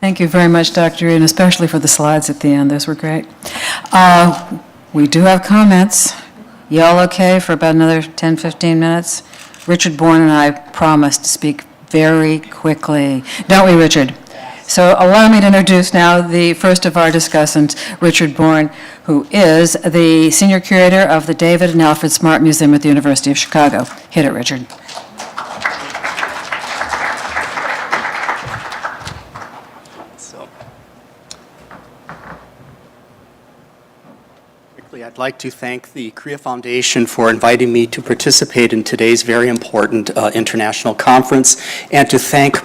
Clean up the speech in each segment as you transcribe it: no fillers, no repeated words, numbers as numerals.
Thank you very much, Dr. and especially for the slides at the end. Those were great. We do have comments. Y'all okay for about another 10, 15 minutes? Richard Bourne and I promised to speak very quickly. Don't we, Richard? So allow me to introduce now the first of our discussants, Richard Bourne, who is the Senior Curator of the David and Alfred Smart Museum at the University of Chicago. Hit it, Richard. I'd like to thank the Korea Foundation for inviting me to participate in today's very important international conference, and to thank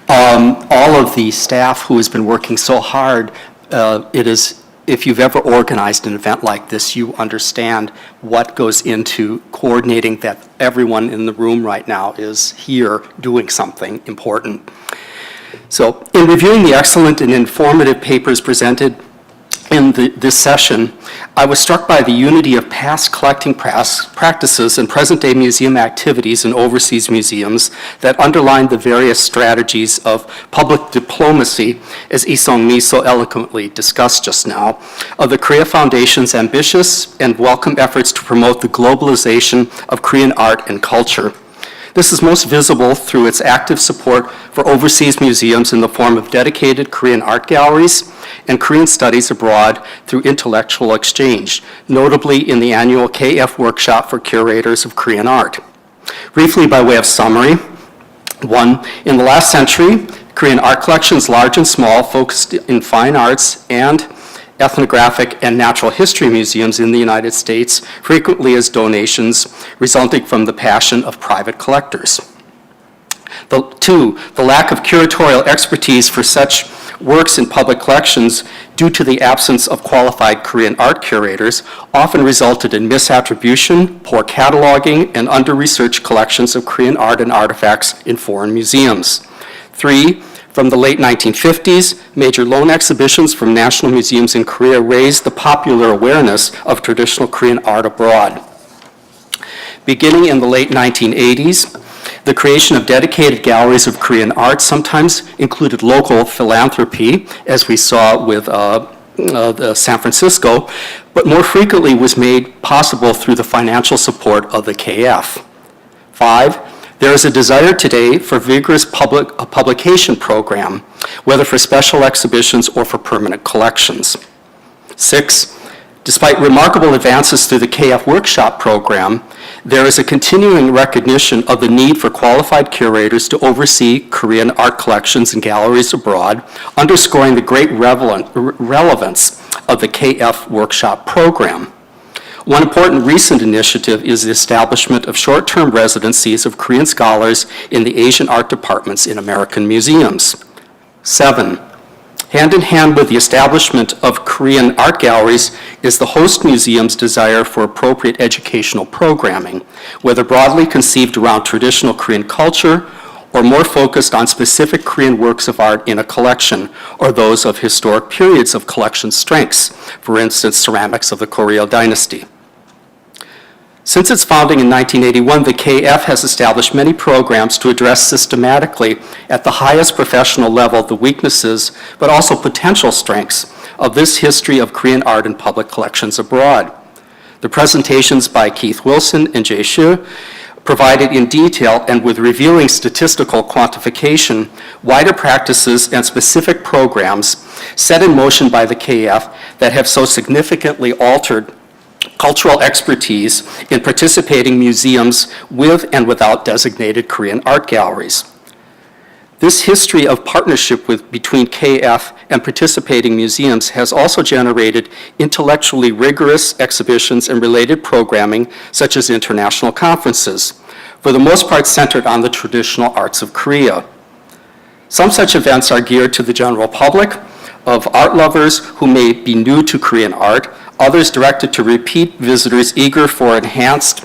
all of the staff who has been working so hard. If you've ever organized an event like this, you understand what goes into coordinating that everyone in the room right now is here doing something important. So, in reviewing the excellent and informative papers presented in this session, I was struck by the unity of past collecting practices and present-day museum activities in overseas museums that underline the various strategies of public diplomacy, as Lee so eloquently discussed just now, of the Korea Foundation's ambitious and welcome efforts to promote the globalization of Korean art and culture. This is most visible through its active support for overseas museums in the form of dedicated Korean art galleries and Korean studies abroad through intellectual exchange, notably in the annual KF Workshop for Curators of Korean Art. Briefly, by way of summary, 1. In the last century, Korean art collections, large and small, focused in fine arts and ethnographic and natural history museums in the United States, frequently as donations resulting from the passion of private collectors. 2. The lack of curatorial expertise for such works in public collections due to the absence of qualified Korean art curators often resulted in misattribution, poor cataloging, and under-researched collections of Korean art and artifacts in foreign museums. 3. From the late 1950s, major loan exhibitions from national museums in Korea raised the popular awareness of traditional Korean art abroad. Beginning in the late 1980s, the creation of dedicated galleries of Korean art sometimes included local philanthropy, as we saw with San Francisco, but more frequently was made possible through the financial support of the KF. 5. There is a desire today for vigorous publication program, whether for special exhibitions or for permanent collections. 6. Despite remarkable advances through the KF Workshop program, there is a continuing recognition of the need for qualified curators to oversee Korean art collections and galleries abroad, underscoring the great relevance of the KF Workshop program. One important recent initiative is the establishment of short-term residencies of Korean scholars in the Asian art departments in American museums. 7. Hand in hand with the establishment of Korean art galleries is the host museum's desire for appropriate educational programming, whether broadly conceived around traditional Korean culture or more focused on specific Korean works of art in a collection, or those of historic periods of collection strengths, for instance, ceramics of the Goryeo dynasty. Since its founding in 1981, the KF has established many programs to address systematically at the highest professional level the weaknesses, but also potential strengths of this history of Korean art and public collections abroad. The presentations by Keith Wilson and Jay Hsu provided in detail and with revealing statistical quantification wider practices and specific programs set in motion by the KF that have so significantly altered cultural expertise in participating museums with and without designated Korean art galleries. This history of partnership between KF and participating museums has also generated intellectually rigorous exhibitions and related programming, such as international conferences, for the most part centered on the traditional arts of Korea. Some such events are geared to the general public, of art lovers who may be new to Korean art, others directed to repeat visitors eager for enhanced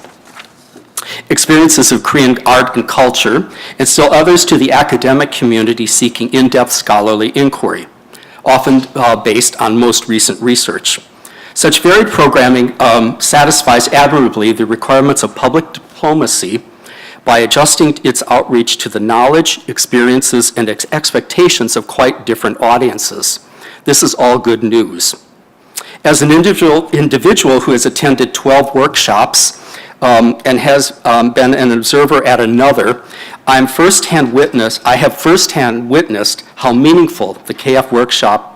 experiences of Korean art and culture, and still others to the academic community seeking in-depth scholarly inquiry, often based on most recent research. Such varied programming satisfies admirably the requirements of public diplomacy by adjusting its outreach to the knowledge, experiences, and expectations of quite different audiences. This is all good news. As an individual who has attended 12 workshops and has been an observer at another, I have firsthand witnessed how meaningful the KF workshops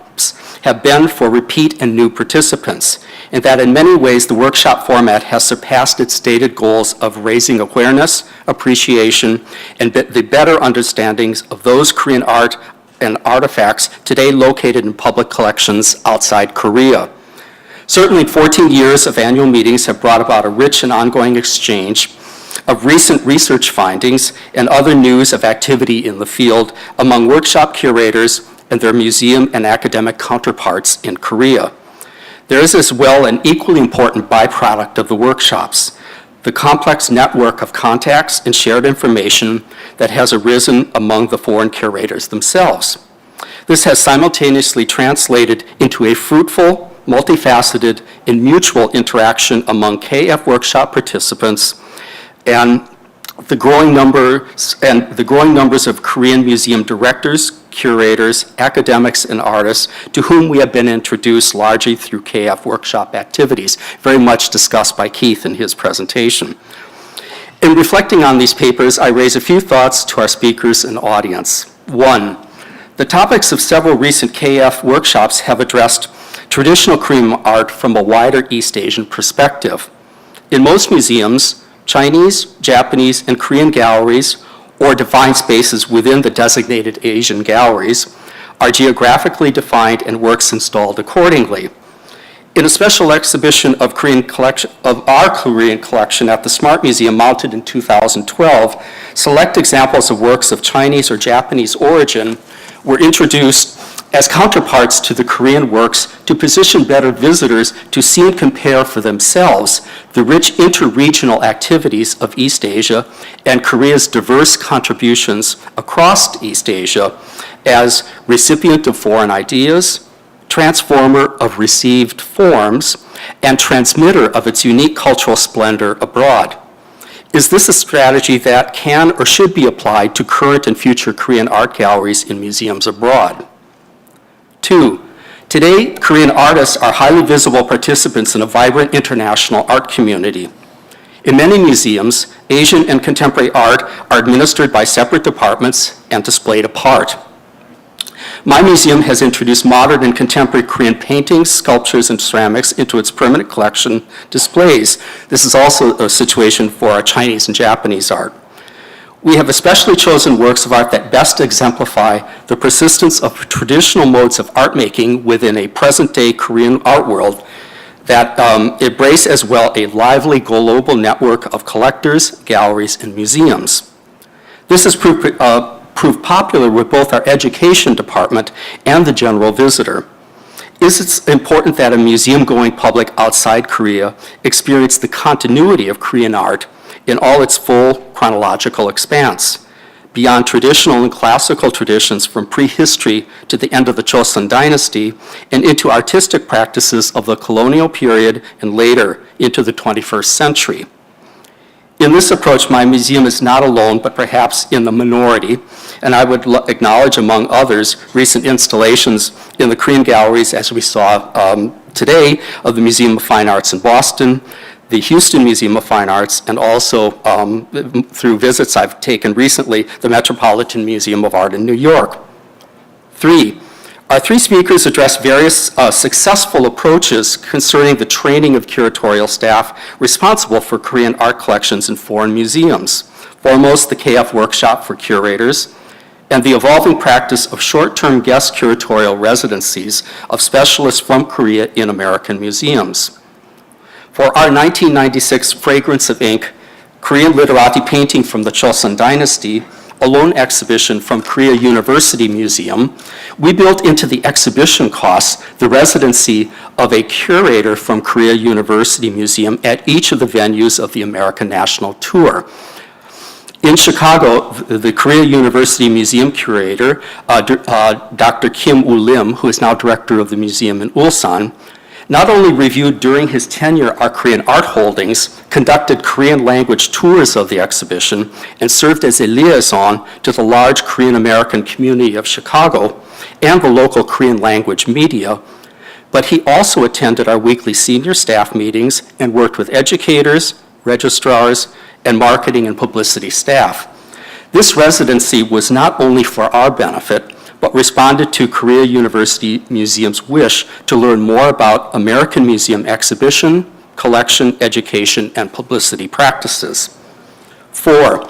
have been for repeat and new participants, and that in many ways the workshop format has surpassed its stated goals of raising awareness, appreciation, and the better understandings of those Korean art and artifacts today located in public collections outside Korea. Certainly, 14 years of annual meetings have brought about a rich and ongoing exchange of recent research findings and other news of activity in the field among workshop curators and their museum and academic counterparts in Korea. There is as well an equally important byproduct of the workshops, the complex network of contacts and shared information that has arisen among the foreign curators themselves. This has simultaneously translated into a fruitful, multifaceted, and mutual interaction among KF workshop participants and the growing numbers of Korean museum directors, curators, academics, and artists to whom we have been introduced largely through KF workshop activities, very much discussed by Keith in his presentation. In reflecting on these papers, I raise a few thoughts to our speakers and audience. One, the topics of several recent KF workshops have addressed traditional Korean art from a wider East Asian perspective. In most museums, Chinese, Japanese, and Korean galleries, or defined spaces within the designated Asian galleries, are geographically defined and works installed accordingly. In a special exhibition of our Korean collection at the Smart Museum mounted in 2012, select examples of works of Chinese or Japanese origin were introduced as counterparts to the Korean works to position better visitors to see and compare for themselves the rich interregional activities of East Asia and Korea's diverse contributions across East Asia as recipient of foreign ideas, transformer of received forms, and transmitter of its unique cultural splendor abroad. Is this a strategy that can or should be applied to current and future Korean art galleries in museums abroad? Two, today, Korean artists are highly visible participants in a vibrant international art community. In many museums, Asian and contemporary art are administered by separate departments and displayed apart. My museum has introduced modern and contemporary Korean paintings, sculptures, and ceramics into its permanent collection displays. This is also a situation for our Chinese and Japanese art. We have especially chosen works of art that best exemplify the persistence of traditional modes of art making within a present-day Korean art world that embrace as well a lively global network of collectors, galleries, and museums. This has proved popular with both our education department and the general visitor. Is it important that a museum-going public outside Korea experience the continuity of Korean art in all its full chronological expanse, beyond traditional and classical traditions from prehistory to the end of the Joseon dynasty and into artistic practices of the colonial period and later into the 21st century? In this approach, my museum is not alone, but perhaps in the minority, and I would acknowledge, among others, recent installations in the Korean galleries, as we saw today, of the Museum of Fine Arts in Boston, the Houston Museum of Fine Arts, and also through visits I've taken recently, the Metropolitan Museum of Art in New York. Three, our three speakers address various successful approaches concerning the training of curatorial staff responsible for Korean art collections in foreign museums. Foremost, the KF Workshop for Curators, and the evolving practice of short-term guest curatorial residencies of specialists from Korea in American museums. For our 1996 Fragrance of Ink, Korean literati painting from the Joseon Dynasty, a loan exhibition from Korea University Museum, we built into the exhibition costs the residency of a curator from Korea University Museum at each of the venues of the American National Tour. In Chicago, the Korea University Museum curator, Dr. Kim Woo Lim, who is now director of the museum in Ulsan, not only reviewed during his tenure our Korean art holdings, conducted Korean language tours of the exhibition, and served as a liaison to the large Korean American community of Chicago and the local Korean language media, but he also attended our weekly senior staff meetings and worked with educators, registrars, and marketing and publicity staff. This residency was not only for our benefit, but responded to Korea University Museum's wish to learn more about American museum exhibition, collection, education, and publicity practices. 4,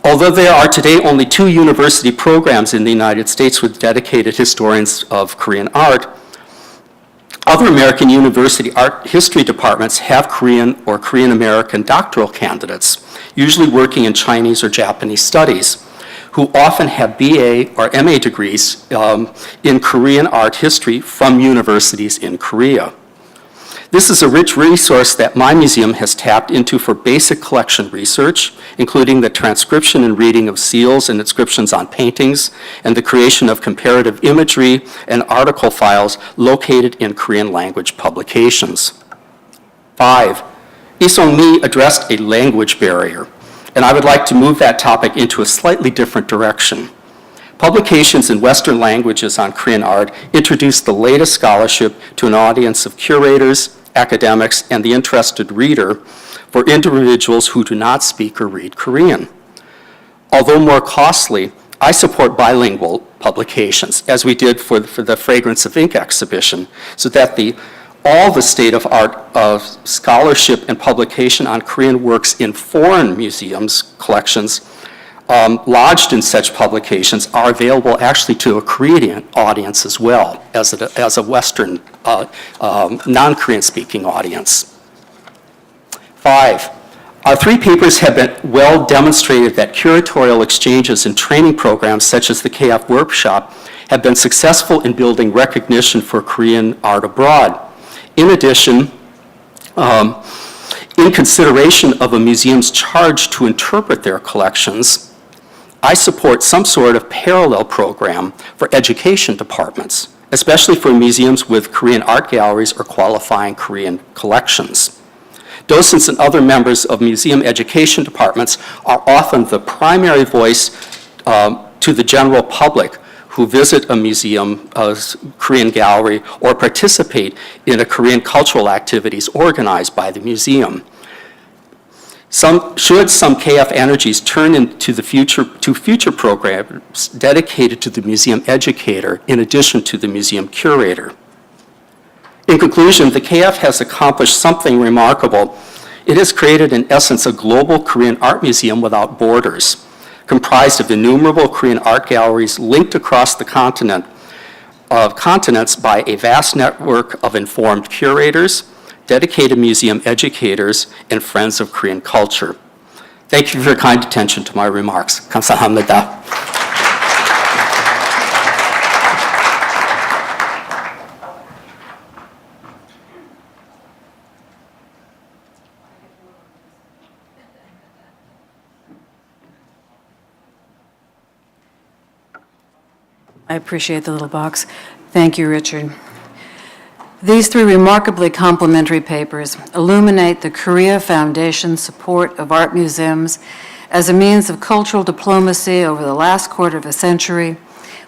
although there are today only 2 university programs in the United States with dedicated historians of Korean art, other American university art history departments have Korean or Korean American doctoral candidates, usually working in Chinese or Japanese studies, who often have BA or MA degrees in Korean art history from universities in Korea. This is a rich resource that my museum has tapped into for basic collection research, including the transcription and reading of seals and inscriptions on paintings, and the creation of comparative imagery and article files located in Korean language publications. 5, Lee Sung-mi addressed a language barrier, and I would like to move that topic into a slightly different direction. Publications in Western languages on Korean art introduce the latest scholarship to an audience of curators, academics, and the interested reader for individuals who do not speak or read Korean. Although more costly, I support bilingual publications, as we did for the Fragrance of Ink exhibition, so that all the state of art scholarship and publication on Korean works in foreign museums collections lodged in such publications are available actually to a Korean audience as well as a Western non-Korean speaking audience. 5, our 3 papers have been well demonstrated that curatorial exchanges and training programs such as the KF Workshop have been successful in building recognition for Korean art abroad. In addition, in consideration of a museum's charge to interpret their collections, I support some sort of parallel program for education departments, especially for museums with Korean art galleries or qualifying Korean collections. Docents and other members of museum education departments are often the primary voice to the general public who visit a museum, a Korean gallery, or participate in a Korean cultural activities organized by the museum. Should some KF energies turn into future programs dedicated to the museum educator in addition to the museum curator. In conclusion, the KF has accomplished something remarkable. It has created, in essence, a global Korean art museum without borders, comprised of innumerable Korean art galleries linked across the continents by a vast network of informed curators, dedicated museum educators, and friends of Korean culture. Thank you for your kind attention to my remarks. 감사합니다. I appreciate the little box. Thank you, Richard. These 3 remarkably complementary papers illuminate the Korea Foundation's support of art museums as a means of cultural diplomacy over the last quarter of a century,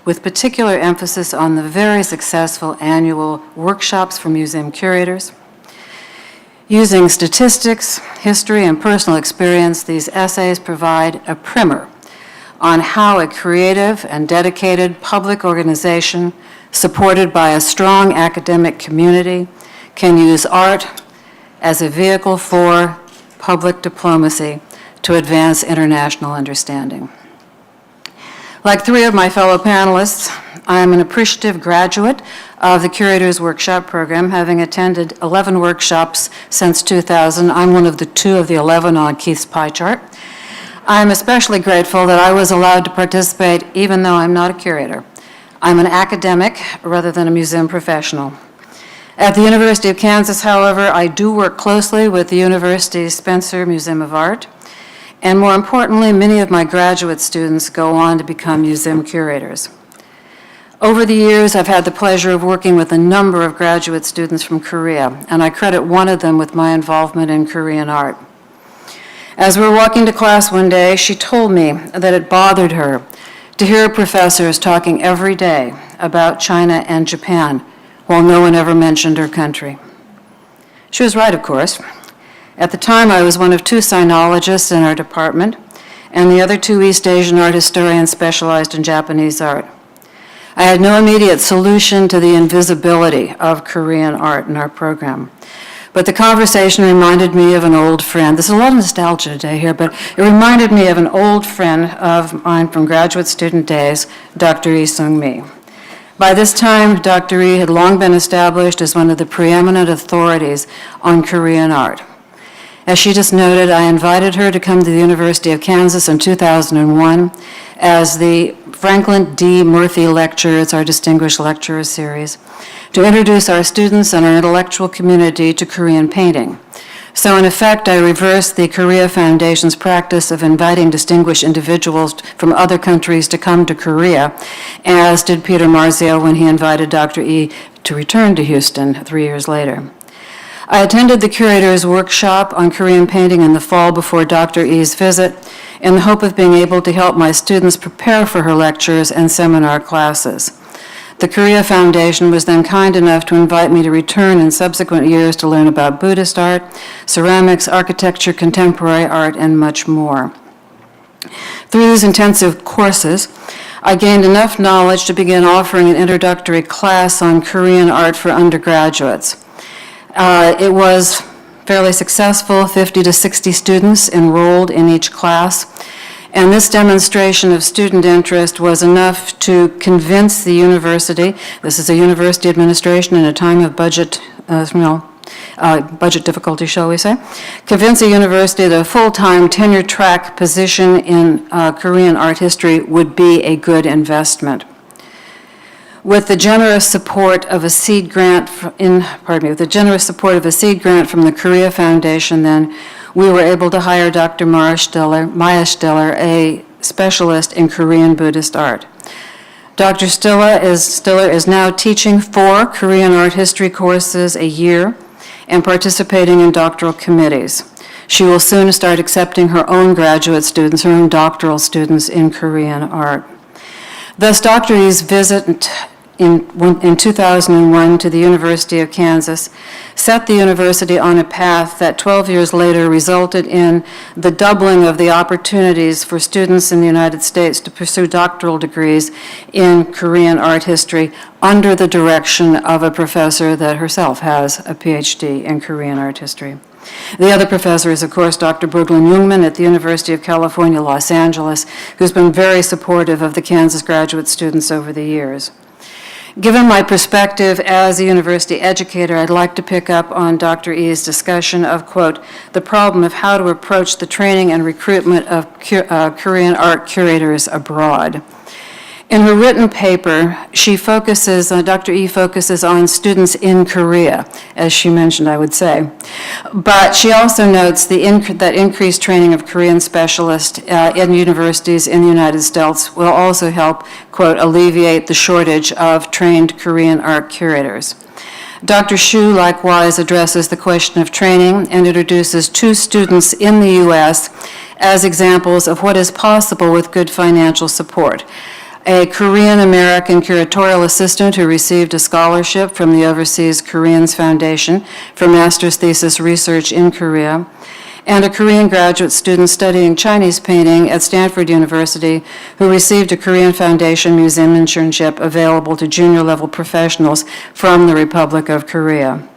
with particular emphasis on the very successful annual workshops for museum curators. Using statistics, history, and personal experience, these essays provide a primer on how a creative and dedicated public organization supported by a strong academic community can use art as a vehicle for public diplomacy to advance international understanding. Like 3 of my fellow panelists, I am an appreciative graduate of the Curator's Workshop program, having attended 11 workshops since 2000. I'm one of the 2 of the 11 on Keith's pie chart. I'm especially grateful that I was allowed to participate even though I'm not a curator. I'm an academic rather than a museum professional. At the University of Kansas, however, I do work closely with the university's Spencer Museum of Art, and more importantly, many of my graduate students go on to become museum curators. Over the years, I've had the pleasure of working with a number of graduate students from Korea, and I credit one of them with my involvement in Korean art. As we were walking to class one day, she told me that it bothered her to hear professors talking every day about China and Japan, while no one ever mentioned her country. She was right, of course. At the time, I was one of 2 sinologists in our department, and the other 2 East Asian art historians specialized in Japanese art. I had no immediate solution to the invisibility of Korean art in our program. But the conversation reminded me of an old friend. There's a lot of nostalgia today here, but it reminded me of an old friend of mine from graduate student days, Dr. Lee Sung-mi. By this time, Dr. Lee had long been established as one of the preeminent authorities on Korean art. As she just noted, I invited her to come to the University of Kansas in 2001 as the Franklin D. Murphy Lecture, it's our Distinguished Lecturer Series, to introduce our students and our intellectual community to Korean painting. So in effect, I reversed the Korea Foundation's practice of inviting distinguished individuals from other countries to come to Korea, as did Peter Marzio when he invited Dr. E. to return to Houston 3 years later. I attended the curator's workshop on Korean painting in the fall before Dr. E.'s visit in the hope of being able to help my students prepare for her lectures and seminar classes. The Korea Foundation was then kind enough to invite me to return in subsequent years to learn about Buddhist art, ceramics, architecture, contemporary art, and much more. Through these intensive courses, I gained enough knowledge to begin offering an introductory class on Korean art for undergraduates. It was fairly successful, 50 to 60 students enrolled in each class, and this demonstration of student interest was enough to convince the university, this is a university administration in a time of budget, budget difficulty, shall we say, convince the university that a full-time tenure track position in Korean art history would be a good investment. With the generous support of a seed grant from the Korea Foundation, then, we were able to hire Dr. Maya Stiller, a specialist in Korean Buddhist art. Dr. Stiller is now teaching 4 Korean art history courses a year and participating in doctoral committees. She will soon start accepting her own graduate students, her own doctoral students in Korean art. Thus, Dr. E's visit in 2001 to the University of Kansas set the university on a path that 12 years later resulted in the doubling of the opportunities for students in the United States to pursue doctoral degrees in Korean art history under the direction of a professor that herself has a PhD in Korean art history. The other professor is, of course, Dr. Brooklyn Jungman at the University of California, Los Angeles, who's been very supportive of the Kansas graduate students over the years. Given my perspective as a university educator, I'd like to pick up on Dr. E's discussion of, quote, the problem of how to approach the training and recruitment of Korean art curators abroad. In her written paper, Dr. E focuses on students in Korea, as she mentioned, I would say. But she also notes that increased training of Korean specialists in universities in the United States will also help, quote, alleviate the shortage of trained Korean art curators. Dr. Shu likewise addresses the question of training and introduces 2 students in the U.S. as examples of what is possible with good financial support. A Korean-American curatorial assistant who received a scholarship from the Overseas Koreans Foundation for master's thesis research in Korea, and a Korean graduate student studying Chinese painting at Stanford University who received a Korean Foundation museum internship available to junior-level professionals from the Republic of Korea.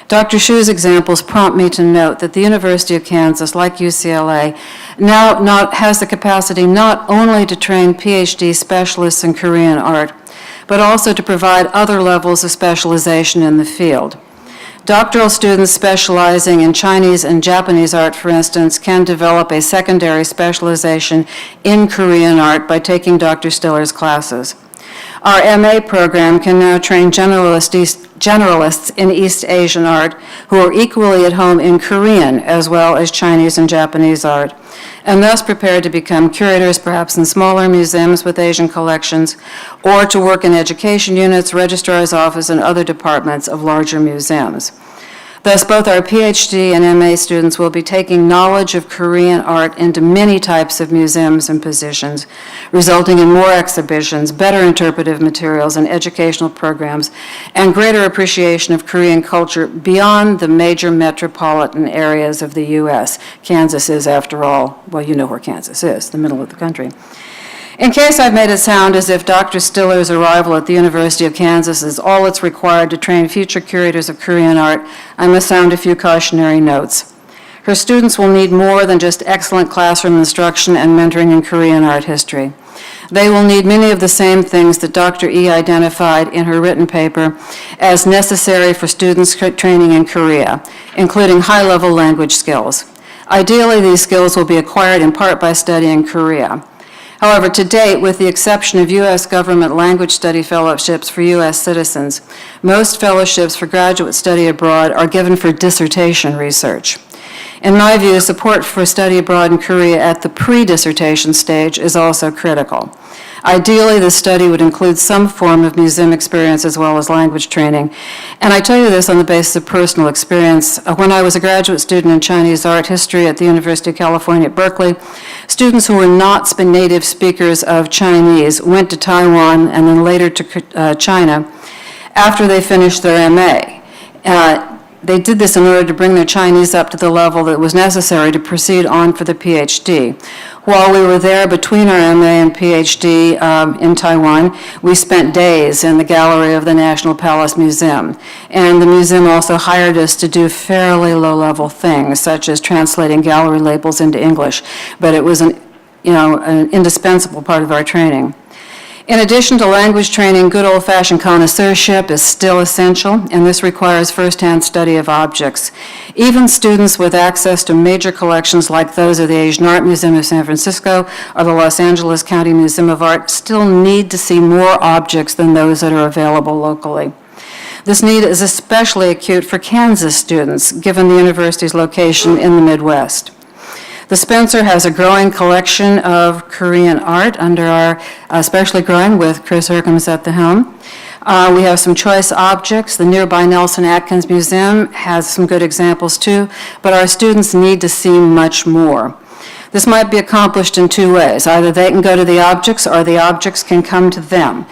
Dr. Shu's examples prompt me to note that the University of Kansas, like UCLA, now has the capacity not only to train PhD specialists in Korean art, but also to provide other levels of specialization in the field. Doctoral students specializing in Chinese and Japanese art, for instance, can develop a secondary specialization in Korean art by taking Dr. Stiller's classes. Our MA program can now train generalists in East Asian art who are equally at home in Korean as well as Chinese and Japanese art, and thus prepared to become curators perhaps in smaller museums with Asian collections, or to work in education units, registrar's office, and other departments of larger museums. Thus, both our PhD and MA students will be taking knowledge of Korean art into many types of museums and positions, resulting in more exhibitions, better interpretive materials and educational programs, and greater appreciation of Korean culture beyond the major metropolitan areas of the U.S. Kansas is, after all, well, you know where Kansas is, the middle of the country. In case I've made it sound as if Dr. Stiller's arrival at the University of Kansas is all that's required to train future curators of Korean art, I must sound a few cautionary notes. Her students will need more than just excellent classroom instruction and mentoring in Korean art history. They will need many of the same things that Dr. E identified in her written paper as necessary for students training in Korea, including high-level language skills. Ideally, these skills will be acquired in part by studying Korea. However, to date, with the exception of U.S. government language study fellowships for U.S. citizens, most fellowships for graduate study abroad are given for dissertation research. In my view, support for study abroad in Korea at the pre-dissertation stage is also critical. Ideally, the study would include some form of museum experience as well as language training. And I tell you this on the basis of personal experience. When I was a graduate student in Chinese art history at the University of California at Berkeley, students who were not native speakers of Chinese went to Taiwan and then later to China after they finished their MA. They did this in order to bring their Chinese up to the level that was necessary to proceed on for the PhD. While we were there between our MA and PhD in Taiwan, we spent days in the gallery of the National Palace Museum. And the museum also hired us to do fairly low-level things, such as translating gallery labels into English. But it was an indispensable part of our training. In addition to language training, good old-fashioned connoisseurship is still essential, and this requires first-hand study of objects. Even students with access to major collections like those of the Asian Art Museum of San Francisco or the Los Angeles County Museum of Art still need to see more objects than those that are available locally. This need is especially acute for Kansas students, given the university's location in the Midwest. The Spencer has a growing collection of Korean art under our, especially growing with Chris Erkins at the helm. We have some choice objects. The nearby Nelson Atkins Museum has some good examples too, but our students need to see much more. This might be accomplished in two ways. Either they can go to the objects or the objects can come to them.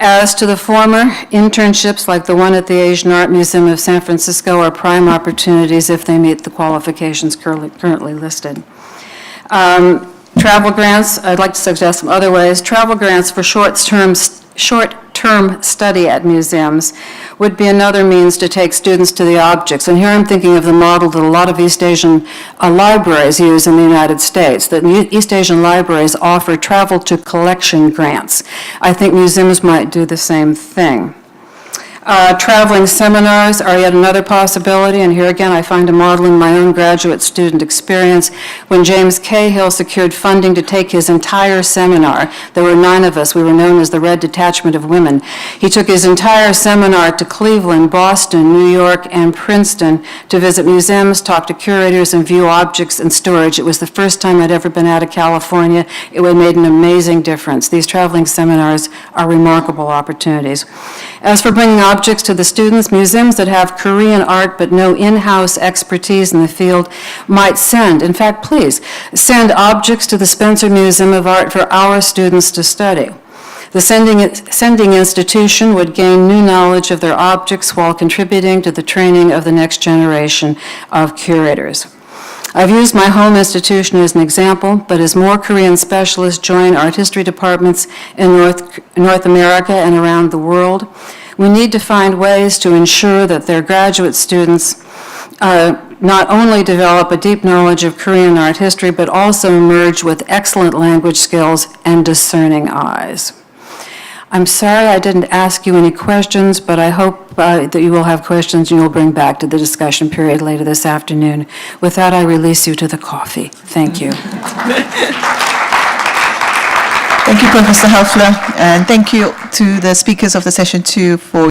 As to the former, internships like the one at the Asian Art Museum of San Francisco are prime opportunities if they meet the qualifications currently listed. Travel grants, I'd like to suggest some other ways. Travel grants for short-term study at museums would be another means to take students to the objects. And here I'm thinking of the model that a lot of East Asian libraries use in the United States, that East Asian libraries offer travel to collection grants. I think museums might do the same thing. Traveling seminars are yet another possibility, and here again I find a model in my own graduate student experience when James Cahill secured funding to take his entire seminar. There were 9 of us. We were known as the Red Detachment of Women. He took his entire seminar to Cleveland, Boston, New York, and Princeton to visit museums, talk to curators, and view objects in storage. It was the first time I'd ever been out of California. It made an amazing difference. These traveling seminars are remarkable opportunities. As for bringing objects to the students, museums that have Korean art but no in-house expertise in the field might send, in fact, please, send objects to the Spencer Museum of Art for our students to study. The sending institution would gain new knowledge of their objects while contributing to the training of the next generation of curators. I've used my home institution as an example, but as more Korean specialists join art history departments in North America and around the world, we need to find ways to ensure that their graduate students not only develop a deep knowledge of Korean art history, but also emerge with excellent language skills and discerning eyes. I'm sorry I didn't ask you any questions, but I hope that you will have questions and you'll bring back to the discussion period later this afternoon. With that, I release you to the coffee. Thank you. Thank you, Professor Helfler, and thank you to the speakers of the session too for